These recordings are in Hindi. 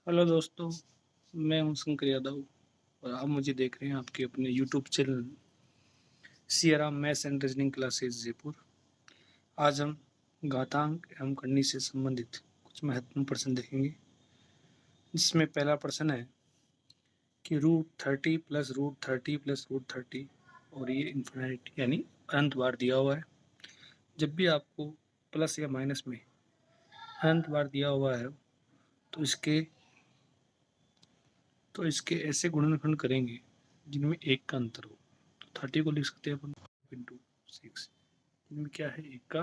हेलो दोस्तों, मैं हूं शंकर यादव और आप मुझे देख रहे हैं आपके अपने YouTube channel Siyaram maths and reasoning classes Jaipur. आज हम घातांक एवं करनी से संबंधित कुछ महत्वपूर्ण प्रश्न देखेंगे, जिसमें पहला प्रश्न है कि √30 प्लस √30 प्लस √30 और ये इन्फिनिट यानी अनंत बार दिया हुआ है। जब भी आपको प्लस या माइनस में अनंत बार दिया हुआ है तो इसके ऐसे गुणनखंड करेंगे जिनमें एक का अंतर हो। तो 30 को लिख सकते हैं अपन इंटू 6, जिनमें क्या है, एक का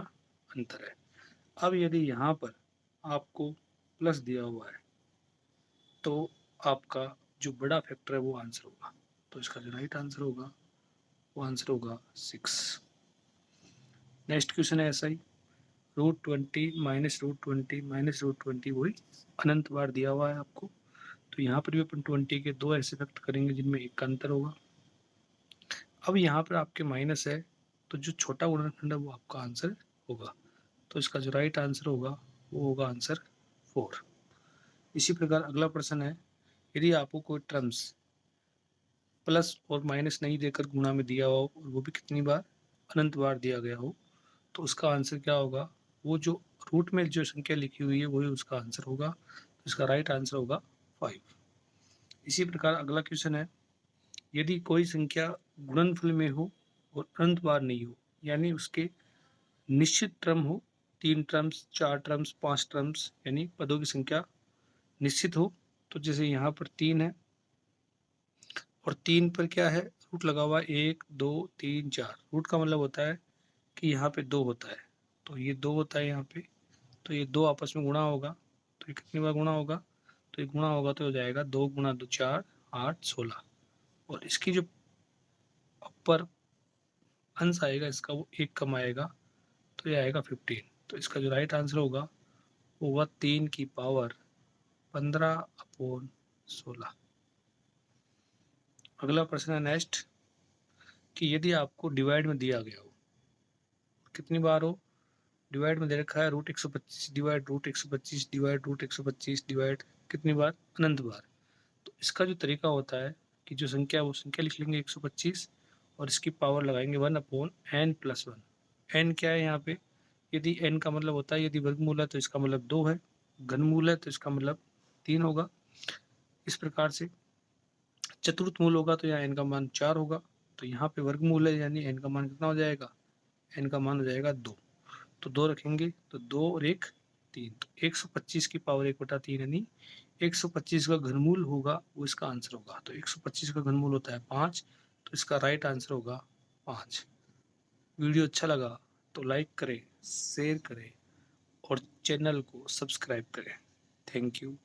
अंतर है। अब यदि यहाँ पर आपको प्लस दिया हुआ है तो आपका जो बड़ा फैक्टर है वो आंसर होगा। तो इसका जो राइट आंसर होगा वो आंसर होगा 6। नेक्स्ट क्वेश्चन है ऐसा ही, √20 माइनस √20 माइनस √20 वही अनंत बार दिया हुआ है आपको। तो यहाँ पर भी अपन 20 के दो ऐसे फैक्टर करेंगे जिनमें एक का अंतर होगा। अब यहाँ पर आपके माइनस है तो जो छोटा गुणनखंड है वो आपका आंसर होगा। तो इसका जो राइट आंसर होगा वो होगा आंसर 4। इसी प्रकार अगला प्रश्न है, यदि आपको कोई टर्म्स प्लस और माइनस नहीं देकर गुणा में दिया हो और वो भी कितनी बार, अनंत बार दिया गया हो, तो उसका आंसर क्या होगा। वो जो रूट में जो संख्या लिखी हुई है वही उसका आंसर होगा। तो इसका राइट आंसर होगा 5। इसी प्रकार अगला क्वेश्चन है, यदि कोई संख्या गुणनफल में हो और अनंत बार नहीं हो, यानी उसके निश्चित टर्म हो, 3 टर्म्स 4 टर्म्स 5 टर्म्स यानी पदों की संख्या निश्चित हो। तो जैसे यहाँ पर 3 है और 3 पर क्या है, रूट लगा हुआ है 1 2 3 4। रूट का मतलब होता है कि यहाँ पे 2 होता है, तो ये 2 होता है यहाँ पे। तो ये 2 आपस में गुणा होगा, तो ये कितनी बार गुणा होगा, तो ये गुणा होगा तो हो जाएगा 2 गुणा 2 4 8 16। और इसकी जो अपर अंश आएगा इसका वो 1 कम आएगा, तो ये आएगा 15। तो इसका जो राइट आंसर होगा वो होगा 3 की पावर 15/16। अगला प्रश्न है नेक्स्ट, कि यदि आपको डिवाइड में दिया गया हो, कितनी बार हो, डिवाइड में दे रखा है √125 डिवाइड √125 डिवाइड √125 डिवाइड कितनी बार, अनंत बार। तो इसका जो तरीका होता है कि जो संख्या है वो संख्या लिख लेंगे 125 और इसकी पावर लगाएंगे 1/n+1। n क्या है यहाँ पे, यदि n का मतलब होता है, यदि वर्गमूल है तो इसका मतलब 2 है, घनमूल है तो इसका मतलब 3 होगा। इस प्रकार से चतुर्थ मूल होगा तो यहाँ n का मान 4 होगा। तो यहाँ पे वर्गमूल है यानी n का मान कितना हो जाएगा, n का मान हो जाएगा 2। तो 2 रखेंगे तो 2 और 1 3। तो 125 की पावर 1/3 यानी 125 का घनमूल होगा वो इसका आंसर होगा। तो 125 का घनमूल होता है 5, तो इसका राइट आंसर होगा 5। वीडियो अच्छा लगा तो लाइक करें, शेयर करें और चैनल को सब्सक्राइब करें। Thank you.